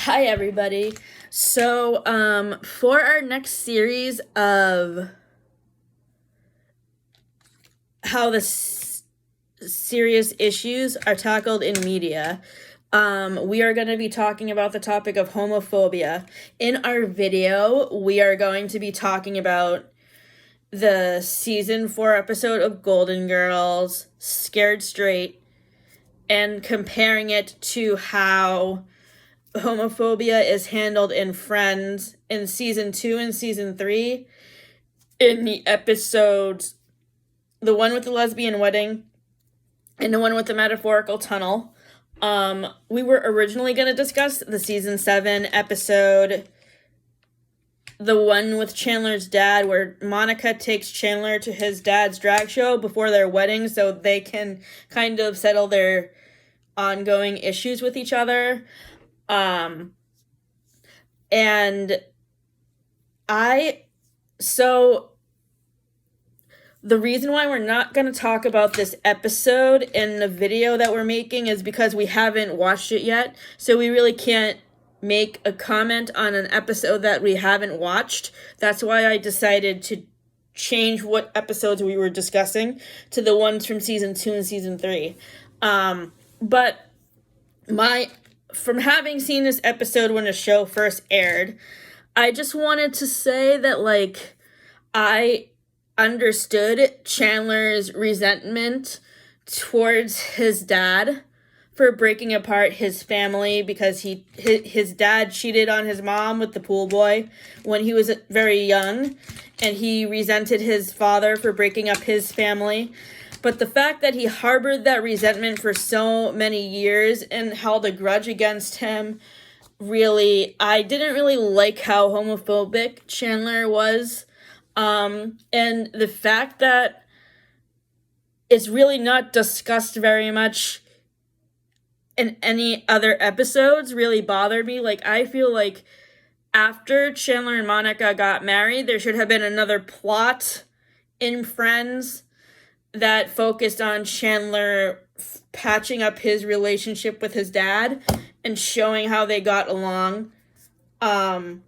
Hi, everybody. So, for our next series of how the serious issues are tackled in media, we are going to be talking about the topic of homophobia. In our video, we are going to be talking about the season 4 episode of Golden Girls, Scared Straight, and comparing it to how homophobia is handled in Friends in season 2 and season 3 in the episodes, the one with the lesbian wedding and the one with the metaphorical tunnel. We were originally going to discuss the season 7 episode, the one with Chandler's dad, where Monica takes Chandler to his dad's drag show before their wedding so they can kind of settle their ongoing issues with each other. So the reason why we're not going to talk about this episode in the video that we're making is because we haven't watched it yet. So we really can't make a comment on an episode that we haven't watched. That's why I decided to change what episodes we were discussing to the ones from season 2 and season 3. But from having seen this episode when the show first aired, I just wanted to say that, I understood Chandler's resentment towards his dad for breaking apart his family because his dad cheated on his mom with the pool boy when he was very young, and he resented his father for breaking up his family. But the fact that he harbored that resentment for so many years and held a grudge against him, I didn't really like how homophobic Chandler was. And the fact that it's really not discussed very much in any other episodes really bothered me. I feel like after Chandler and Monica got married, there should have been another plot in Friends that focused on Chandler patching up his relationship with his dad and showing how they got along, and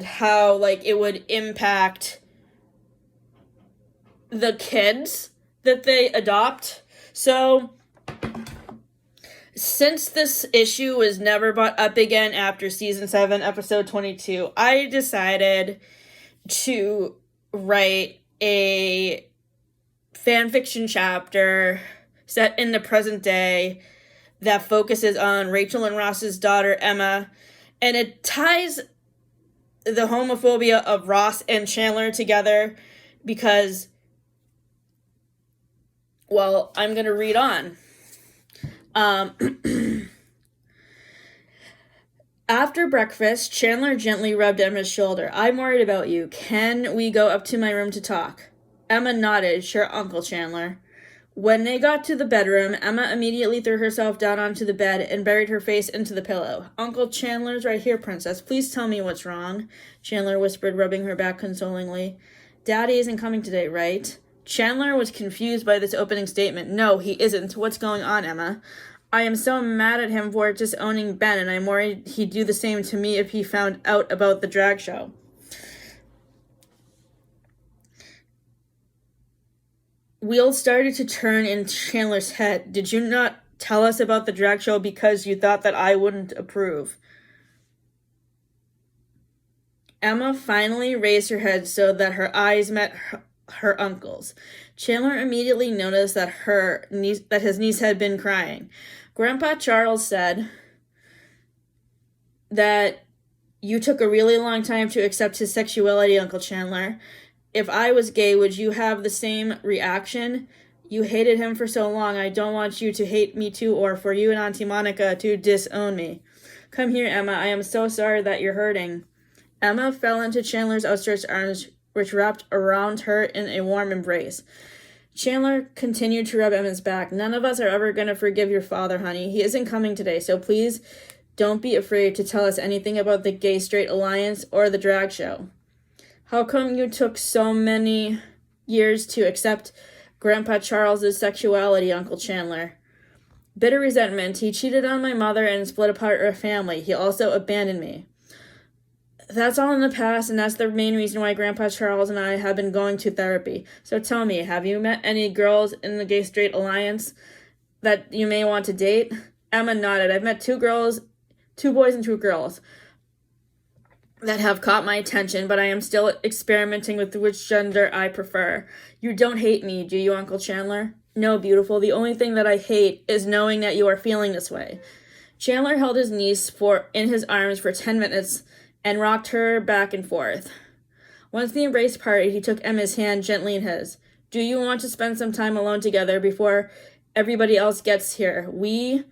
how, it would impact the kids that they adopt. So, since this issue was never brought up again after season 7, episode 22, I decided to write a fanfiction chapter set in the present day that focuses on Rachel and Ross's daughter, Emma, and it ties the homophobia of Ross and Chandler together because, I'm going to read on. After breakfast, Chandler gently rubbed Emma's shoulder. "I'm worried about you. Can we go up to my room to talk?" Emma nodded. "Sure, Uncle Chandler." When they got to the bedroom, Emma immediately threw herself down onto the bed and buried her face into the pillow. "Uncle Chandler's right here, Princess. Please tell me what's wrong," Chandler whispered, rubbing her back consolingly. "Daddy isn't coming today, right?" Chandler was confused by this opening statement. "No, he isn't. What's going on, Emma?" "I am so mad at him for disowning Ben, and I'm worried he'd do the same to me if he found out about the drag show." Wheels started to turn in Chandler's head. "Did you not tell us about the drag show because you thought that I wouldn't approve?" Emma finally raised her head so that her eyes met her uncle's. Chandler immediately noticed that his niece had been crying. Grandpa Charles said that you took a really long time to accept his sexuality, Uncle Chandler. If I was gay, would you have the same reaction? You hated him for so long. I don't want you to hate me too, or for you and Auntie Monica to disown me. Come here, Emma. I am so sorry that you're hurting. Emma fell into Chandler's outstretched arms, which wrapped around her in a warm embrace. Chandler continued to rub Emma's back. "None of us are ever going to forgive your father, honey. He isn't coming today, so please don't be afraid to tell us anything about the gay-straight alliance or the drag show." "How come you took so many years to accept Grandpa Charles's sexuality, Uncle Chandler?" Bitter resentment. He cheated on my mother and split apart our family. He also abandoned me. That's all in the past, and that's the main reason why Grandpa Charles and I have been going to therapy. So tell me, have you met any girls in the gay-straight alliance that you may want to date? Emma nodded. I've met 2 boys and 2 girls that have caught my attention, but I am still experimenting with which gender I prefer. You don't hate me, do you, Uncle Chandler? No, beautiful. The only thing that I hate is knowing that you are feeling this way. Chandler held his niece in his arms for 10 minutes and rocked her back and forth. Once the embrace parted, he took Emma's hand gently in his. Do you want to spend some time alone together before everybody else gets here? We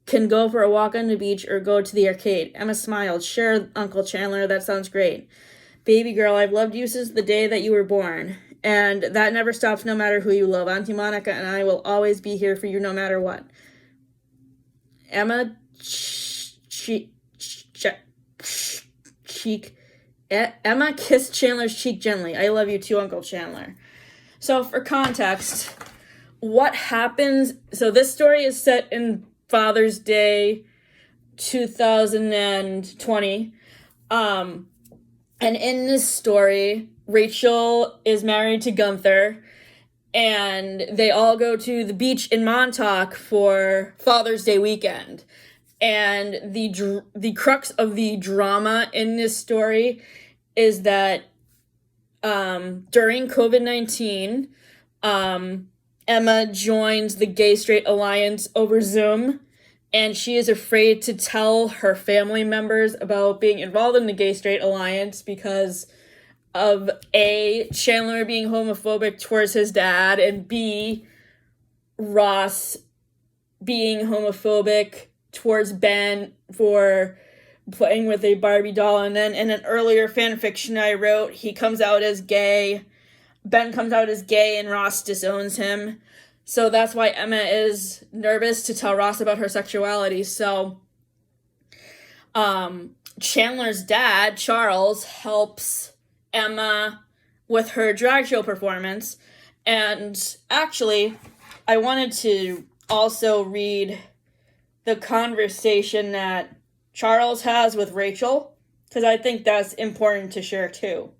can go for a walk on the beach or go to the arcade. Emma smiled. Sure, Uncle Chandler, that sounds great. Baby girl, I've loved you since the day that you were born. And that never stops no matter who you love. Auntie Monica and I will always be here for you no matter what. Emma Emma kissed Chandler's cheek gently. I love you too, Uncle Chandler. So for context, what happens... So this story is set in Father's Day 2020. And in this story, Rachel is married to Gunther, and they all go to the beach in Montauk for Father's Day weekend. And the crux of the drama in this story is that during COVID-19, Emma joins the Gay-Straight Alliance over Zoom, and she is afraid to tell her family members about being involved in the Gay-Straight Alliance because of A, Chandler being homophobic towards his dad, and B, Ross being homophobic towards Ben for playing with a Barbie doll. And then in an earlier fan fiction I wrote, he comes out as gay. Ben comes out as gay and Ross disowns him. So that's why Emma is nervous to tell Ross about her sexuality. So Chandler's dad, Charles, helps Emma with her drag show performance. And actually, I wanted to also read the conversation that Charles has with Rachel, because I think that's important to share too.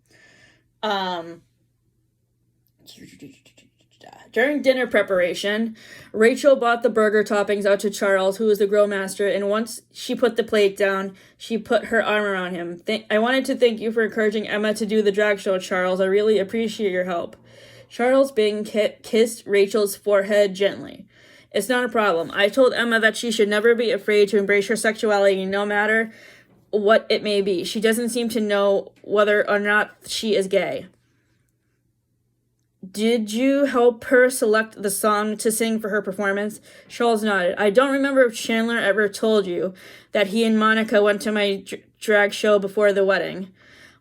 During dinner preparation, Rachel brought the burger toppings out to Charles, who was the grill master, and once she put the plate down, she put her arm around him. I wanted to thank you for encouraging Emma to do the drag show, Charles. I really appreciate your help. Charles Bing kissed Rachel's forehead gently. It's not a problem. I told Emma that she should never be afraid to embrace her sexuality, no matter what it may be. She doesn't seem to know whether or not she is gay. Did you help her select the song to sing for her performance? Charles nodded. I don't remember if Chandler ever told you that he and Monica went to my drag show before the wedding.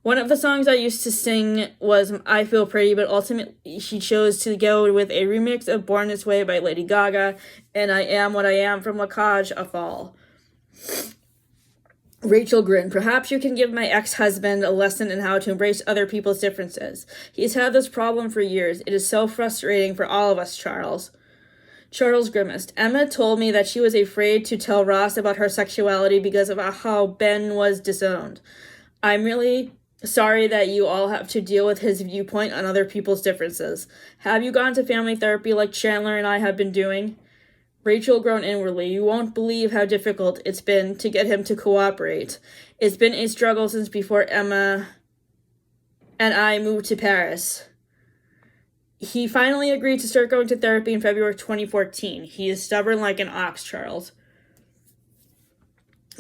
One of the songs I used to sing was I Feel Pretty, but ultimately she chose to go with a remix of Born This Way by Lady Gaga and I Am What I Am from La Cage aux Folles. Rachel grinned. Perhaps you can give my ex-husband a lesson in how to embrace other people's differences. He's had this problem for years. It is so frustrating for all of us, Charles. Charles grimaced. Emma told me that she was afraid to tell Ross about her sexuality because of how Ben was disowned. I'm really sorry that you all have to deal with his viewpoint on other people's differences. Have you gone to family therapy like Chandler and I have been doing? Rachel groaned inwardly. You won't believe how difficult it's been to get him to cooperate. It's been a struggle since before Emma and I moved to Paris. He finally agreed to start going to therapy in February 2014. He is stubborn like an ox, Charles.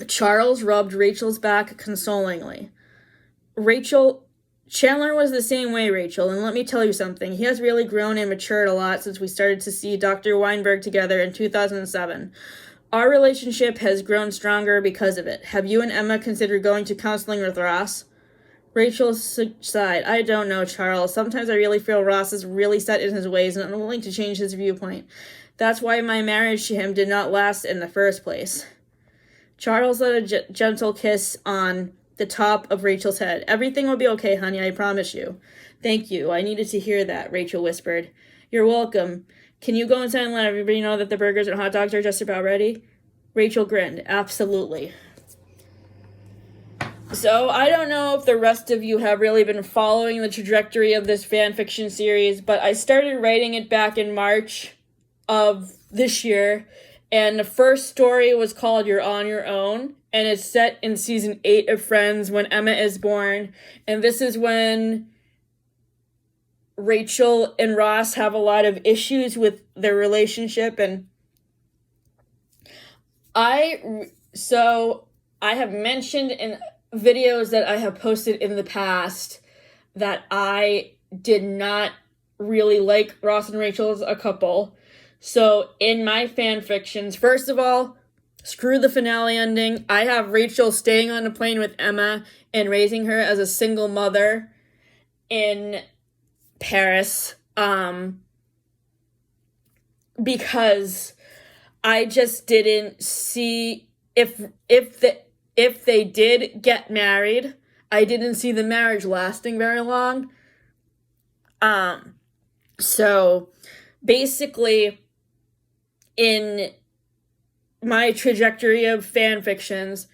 Charles rubbed Rachel's back consolingly. Chandler was the same way, Rachel, and let me tell you something. He has really grown and matured a lot since we started to see Dr. Weinberg together in 2007. Our relationship has grown stronger because of it. Have you and Emma considered going to counseling with Ross? Rachel sighed. I don't know, Charles. Sometimes I really feel Ross is really set in his ways and unwilling to change his viewpoint. That's why my marriage to him did not last in the first place. Charles let a gentle kiss on the top of Rachel's head. Everything will be okay, honey, I promise you. Thank you. I needed to hear that, Rachel whispered. You're welcome. Can you go inside and let everybody know that the burgers and hot dogs are just about ready? Rachel grinned. Absolutely. So I don't know if the rest of you have really been following the trajectory of this fanfiction series, but I started writing it back in March of this year, and the first story was called You're on Your Own, and it's set in season 8 of Friends when Emma is born, and this is when Rachel and Ross have a lot of issues with their relationship, and I have mentioned in videos that I have posted in the past that I did not really like Ross and Rachel as a couple. So in my fan fictions, first of all, screw the finale ending. I have Rachel staying on a plane with Emma and raising her as a single mother in Paris, because I just didn't see if they did get married, I didn't see the marriage lasting very long. So basically, in my trajectory of fan fictions,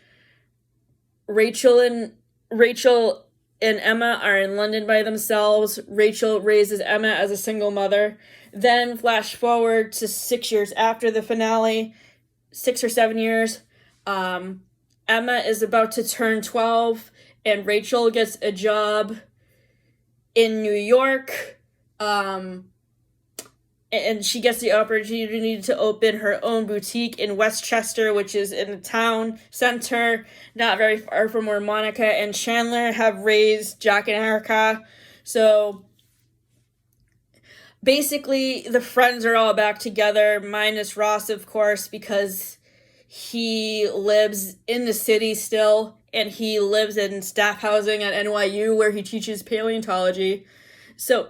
Rachel and Emma are in London by themselves. Rachel raises Emma as a single mother. Then flash forward to 6 years after the finale, 6 or 7 years. Emma is about to turn 12, and Rachel gets a job in New York. And she gets the opportunity to open her own boutique in Westchester, which is in the town center, not very far from where Monica and Chandler have raised Jack and Erica. So basically, the friends are all back together, minus Ross, of course, because he lives in the city still, and he lives in staff housing at NYU, where he teaches paleontology. So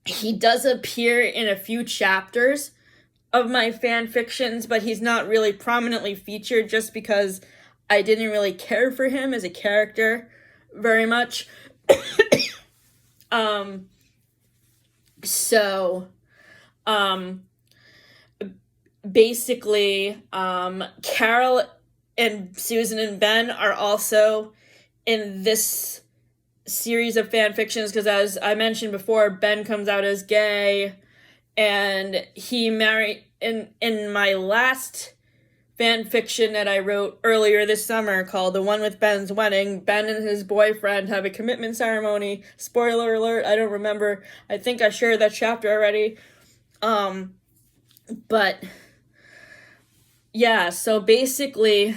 he does appear in a few chapters of my fan fictions, but he's not really prominently featured just because I didn't really care for him as a character very much. Basically, Carol and Susan and Ben are also in this series of fan fictions because, as I mentioned before, Ben comes out as gay, and he married in my last fan fiction that I wrote earlier this summer called The One with Ben's Wedding. Ben and his boyfriend have a commitment ceremony. Spoiler alert, I don't remember. I think I shared that chapter already. But yeah, so basically,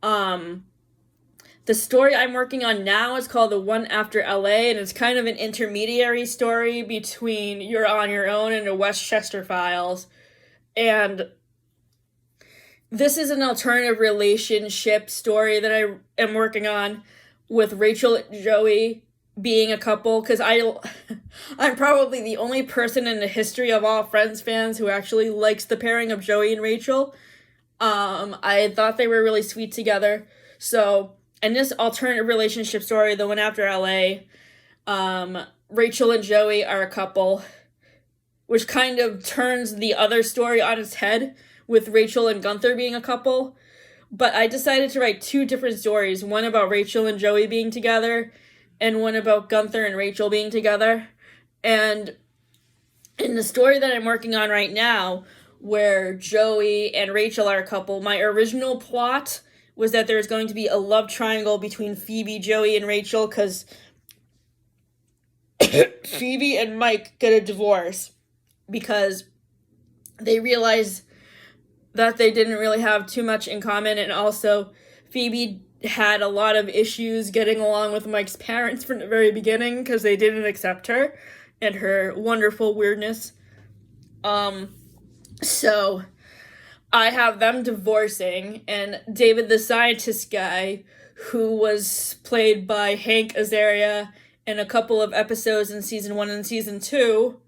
the story I'm working on now is called The One After LA, and it's kind of an intermediary story between You're on Your Own and the Westchester Files. And this is an alternative relationship story that I am working on with Rachel and Joey being a couple, because I'm probably the only person in the history of all Friends fans who actually likes the pairing of Joey and Rachel. I thought they were really sweet together. So in this alternative relationship story, The One After LA, Rachel and Joey are a couple, which kind of turns the other story on its head with Rachel and Gunther being a couple. But I decided to write two different stories, one about Rachel and Joey being together, and one about Gunther and Rachel being together. And in the story that I'm working on right now, where Joey and Rachel are a couple, my original plot was that there's going to be a love triangle between Phoebe, Joey, and Rachel, because Phoebe and Mike get a divorce because they realize that they didn't really have too much in common, and also Phoebe had a lot of issues getting along with Mike's parents from the very beginning because they didn't accept her and her wonderful weirdness. So I have them divorcing, and David the scientist guy, who was played by Hank Azaria in a couple of episodes in season 1 and season 2,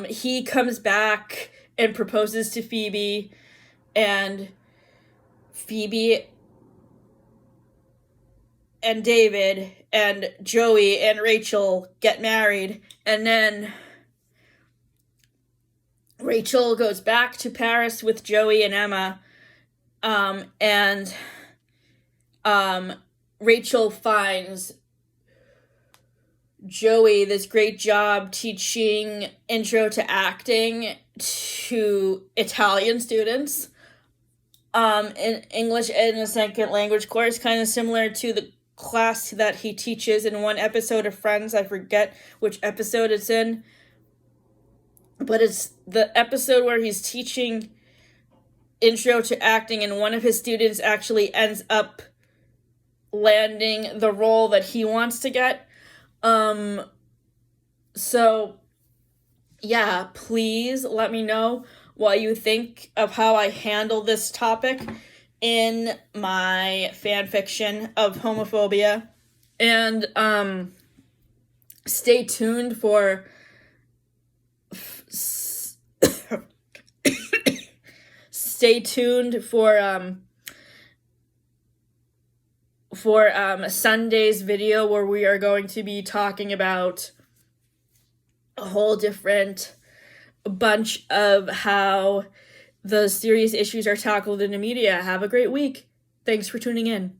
he comes back and proposes to Phoebe, and Phoebe and David and Joey and Rachel get married, and then Rachel goes back to Paris with Joey and Emma, and Rachel finds Joey this great job teaching intro to acting to Italian students in English and a second language course, kind of similar to the class that he teaches in one episode of Friends. I forget which episode it's in, but it's the episode where he's teaching intro to acting, and one of his students actually ends up landing the role that he wants to get. So yeah, please let me know what you think of how I handle this topic in my fan fiction of homophobia. And stay tuned for Sunday's video, where we are going to be talking about a whole different bunch of how the serious issues are tackled in the media. Have a great week. Thanks for tuning in.